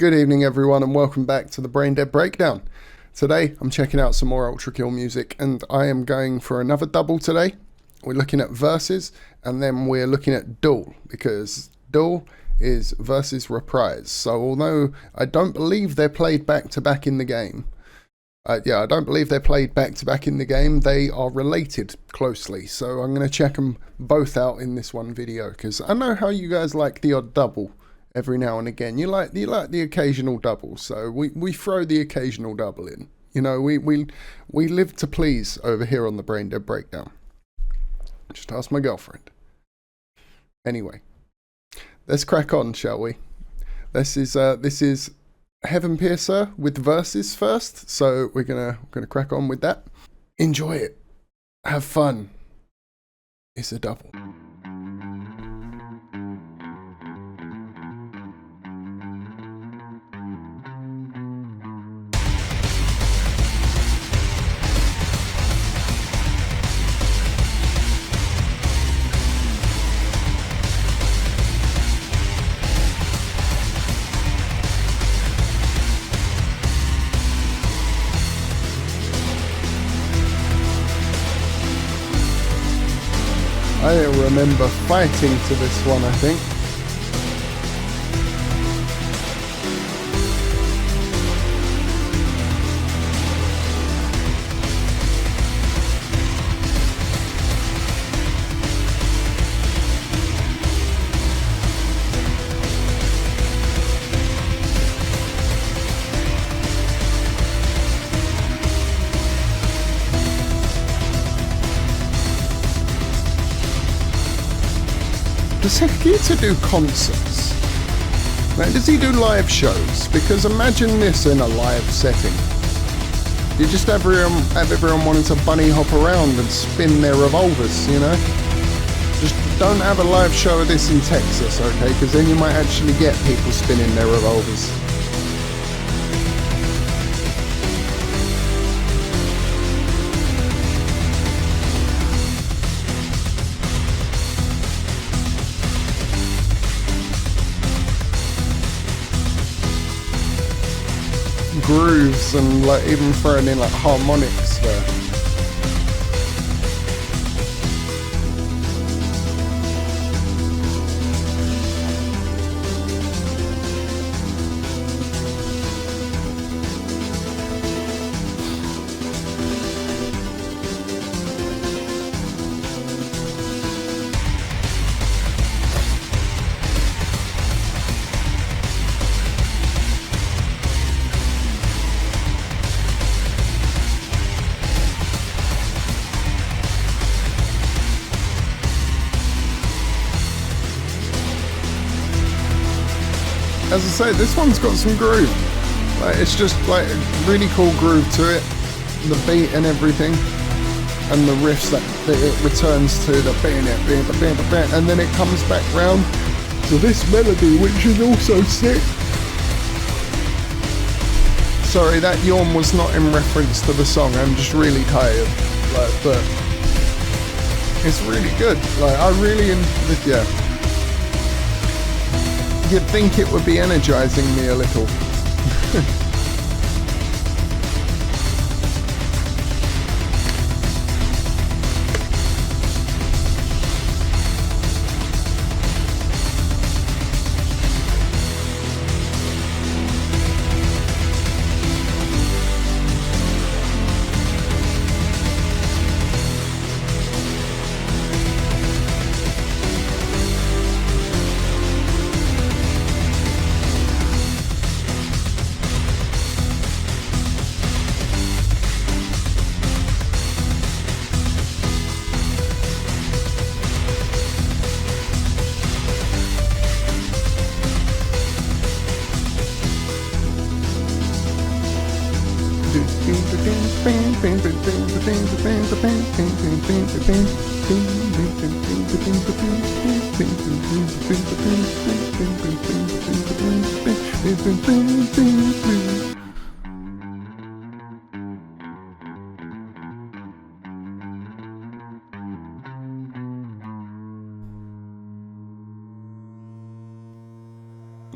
Good evening everyone and welcome back to the Brain Dead Breakdown. Today I'm checking out some more Ultrakill music and I am going for another double today. We're looking at verses and then we're looking at Duel because Duel is versus reprise. So although I don't believe they're played back to back in the game, I don't believe they're played back to back in the game, they are related closely. So I'm going to check them both out in this one video because I know how you guys like the odd double. Every now and again, you like the occasional double, so we throw the occasional double in. You know, we live to please over here on the Brain Dead Breakdown. Just ask my girlfriend. Anyway, let's crack on, shall we? This is Heaven Piercer with verses first, so we're gonna crack on with that. Enjoy it, have fun. It's a double. I remember fighting to this one, I think. Does Hakita do concerts? Like, does he do live shows? Because imagine this in a live setting. You just have everyone wanting to bunny hop around and spin their revolvers, you know? Just don't have a live show of this in Texas, okay? Because then you might actually get people spinning their revolvers. Grooves and like even throwing in like harmonics there. As I say, this one's got some groove. Like, it's just like a really cool groove to it. The beat and everything. And the riffs that it returns to, the and then it comes back round to this melody, which is also sick. Sorry, that yawn was not in reference to the song. I'm just really tired. Like, but it's really good. Like, I really, yeah. You'd think it would be energizing me a little.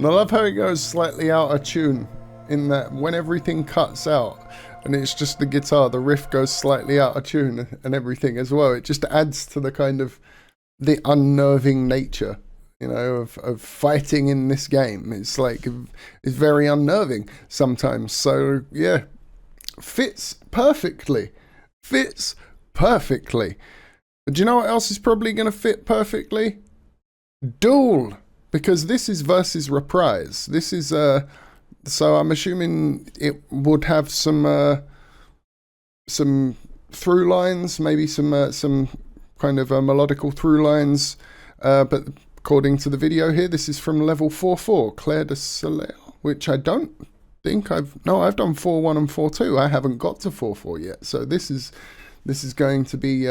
I love how it goes slightly out of tune in that when everything cuts out and it's just the guitar, the riff goes slightly out of tune and everything as well. It just adds to the kind of the unnerving nature, you know, of fighting in this game. It's like, it's very unnerving sometimes. So yeah, fits perfectly. Fits perfectly. But do you know what else is probably going to fit perfectly? Duel. Because this is versus reprise. This is so I'm assuming it would have some through lines, maybe some kind of melodical through lines. But according to the video here, this is from level 4-4, Claire de Soleil, which I don't think I've done 4-1 and 4-2. I haven't got to 4-4 yet. So this is going to be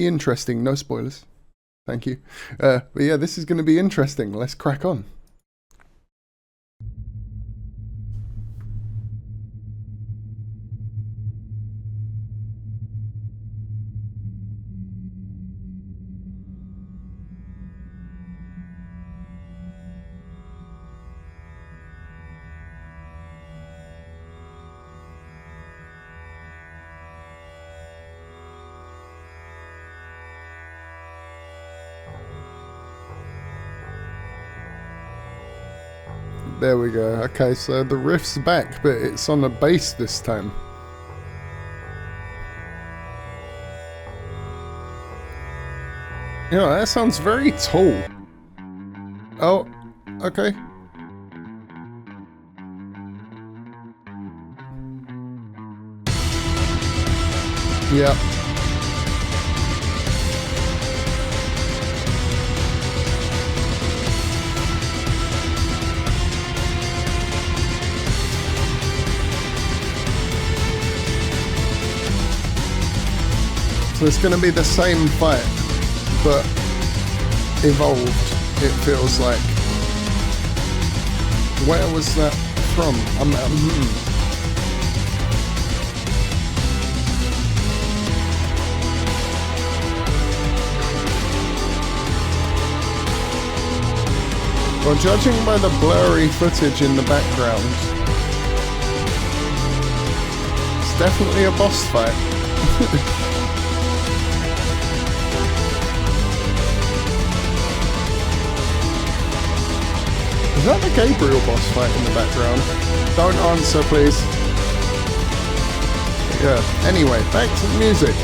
interesting. No spoilers. Thank you. But yeah, this is going to be interesting. Let's crack on. There we go. Okay, so the riff's back, but it's on the bass this time. You know, that sounds very tall. Oh, okay. Yeah. So it's going to be the same fight, but evolved, it feels like. Where was that from? Well, judging by the blurry footage in the background, it's definitely a boss fight. Is that the Gabriel boss fight in the background? Don't answer, please. Yeah, anyway, back to the music.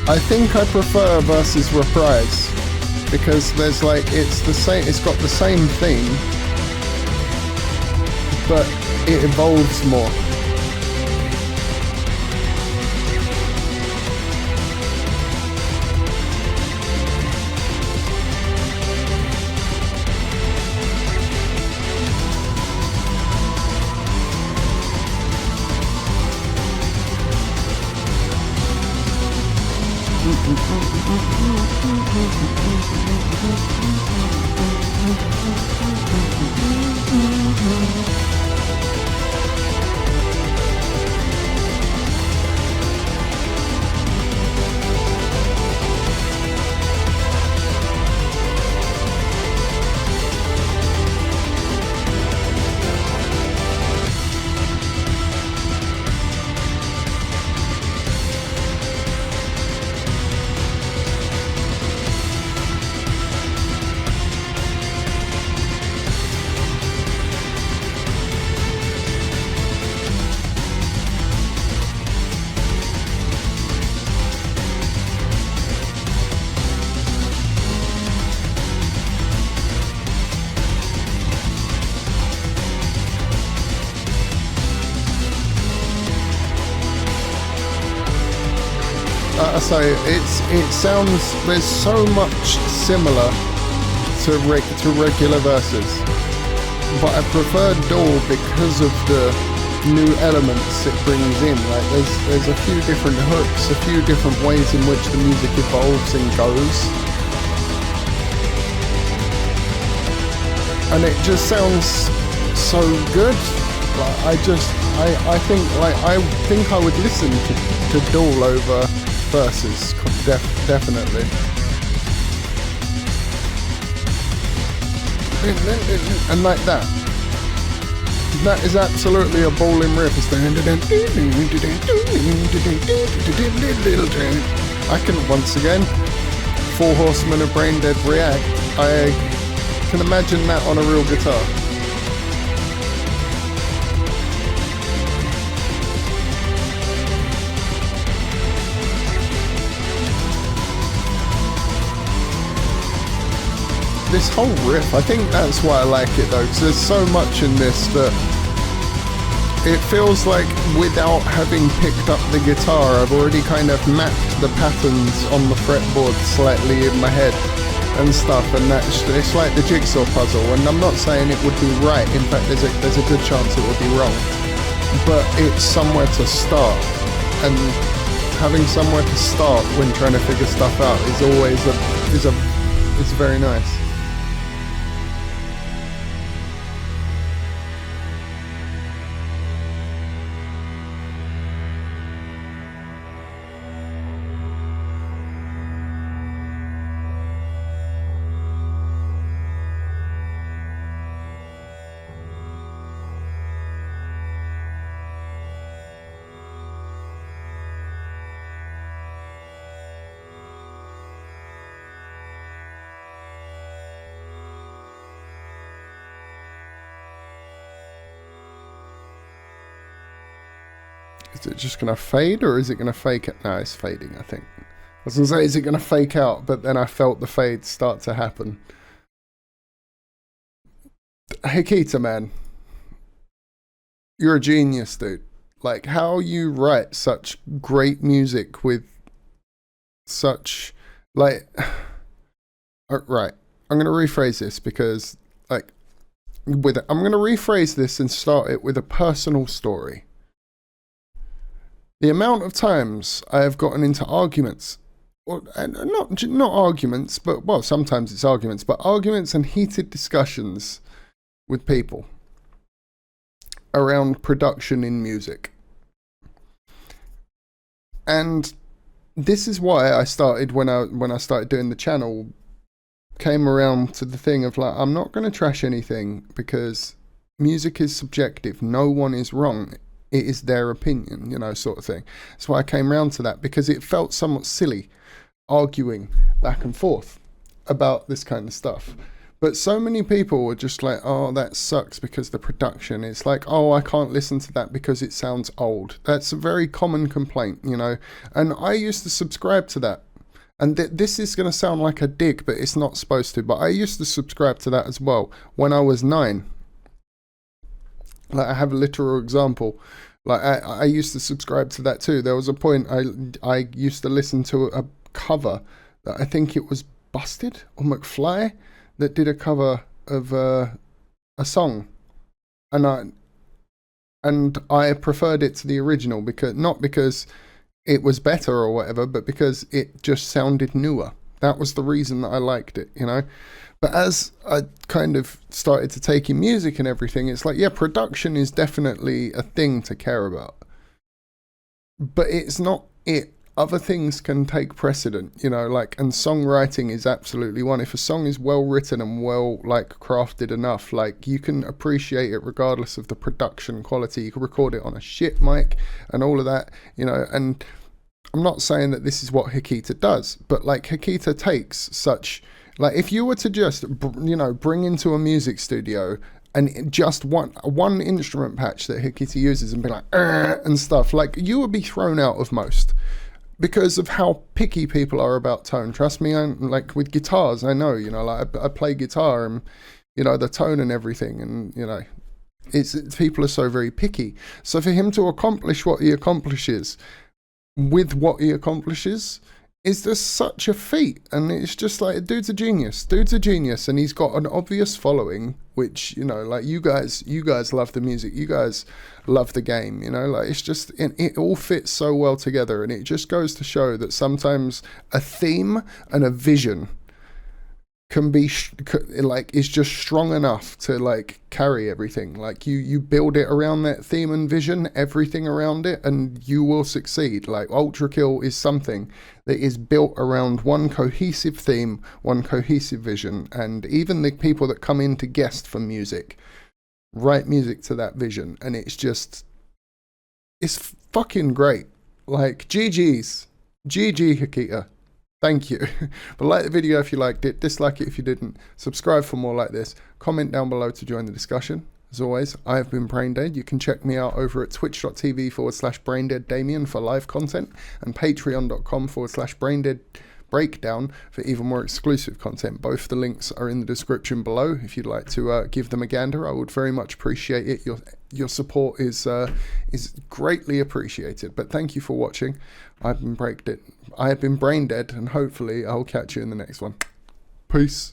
I think I prefer versus reprise because there's like, it's got the same theme, but it evolves more. So it sounds, there's so much similar to regular verses, but I prefer Duel because of the new elements it brings in. Like there's a few different hooks, a few different ways in which the music evolves and goes, and it just sounds so good. Like, I think I would listen to Duel over Versus, definitely. And like that. That is absolutely a bowling riff. I can, once again, Four Horsemen of Brain Dead react. I can imagine that on a real guitar. This whole riff, I think that's why I like it though, because there's so much in this that it feels like without having picked up the guitar, I've already kind of mapped the patterns on the fretboard slightly in my head and stuff, and it's like the jigsaw puzzle. And I'm not saying it would be right, in fact there's a good chance it would be wrong, but it's somewhere to start, and having somewhere to start when trying to figure stuff out is always is very nice. Is it just going to fade, or is it going to fake it? No, it's fading, I think. I was going to say, is it going to fake out? But then I felt the fade start to happen. Hakita, man. You're a genius, dude. Like, how you write such great music with such, like... Right. I'm going to rephrase this because, like, I'm going to rephrase this and start it with a personal story. The amount of times I have gotten into arguments, or not arguments, but, well, sometimes it's arguments, but arguments and heated discussions with people around production in music. And this is why I started, when I started doing the channel, came around to the thing of like, I'm not going to trash anything because music is subjective. No one is wrong. It is their opinion, you know, sort of thing. That's why I came around to that, because it felt somewhat silly arguing back and forth about this kind of stuff. But so many people were just like, oh, that sucks because the production. It's like, oh, I can't listen to that because it sounds old. That's a very common complaint, you know. And I used to subscribe to that. And this is going to sound like a dig, but it's not supposed to. But I used to subscribe to that as well when I was 9. Like, I have a literal example. Like, I used to subscribe to that too. There was a point I used to listen to a cover that I think it was Busted or McFly that did a cover of a song, and I preferred it to the original, because not because it was better or whatever, but because it just sounded newer. That was the reason that I liked it, you know. But as I kind of started to take in music and everything, it's like, yeah, production is definitely a thing to care about, but it's not it. Other things can take precedent, you know, like, and songwriting is absolutely one. If a song is well written and well, like, crafted enough, like, you can appreciate it regardless of the production quality. You can record it on a shit mic and all of that, you know. And I'm not saying that this is what Hakita does, but like, Hakita takes such, like, if you were to just, you know, bring into a music studio and just one instrument patch that Hakita uses and be like, and stuff, like, you would be thrown out of most. Because of how picky people are about tone. Trust me, like, with guitars, I know, you know, like, I play guitar and, you know, the tone and everything, and, you know, it's people are so very picky. So for him to accomplish what he accomplishes with what he accomplishes is just such a feat. And it's just like, dude's a genius, and he's got an obvious following, which, you know, like, you guys love the music, you guys love the game, you know, like, it's just, it all fits so well together. And it just goes to show that sometimes a theme and a vision can be like, is just strong enough to like carry everything. Like you build it around that theme and vision, everything around it, and you will succeed. Like Ultrakill is something that is built around one cohesive theme, one cohesive vision, and even the people that come in to guest for music write music to that vision, and it's fucking great. Like GG's, GG Hakita. Thank you. But like the video if you liked it, dislike it if you didn't, subscribe for more like this, comment down below to join the discussion. As always, I have been Braindead. You can check me out over at twitch.tv/BraindeadDamien for live content and patreon.com/BraindeadBreakdown for even more exclusive content. Both the links are in the description below if you'd like to give them a gander. I would very much appreciate it. Your support is greatly appreciated. But thank you for watching. I have been Braindead, and hopefully I'll catch you in the next one. Peace.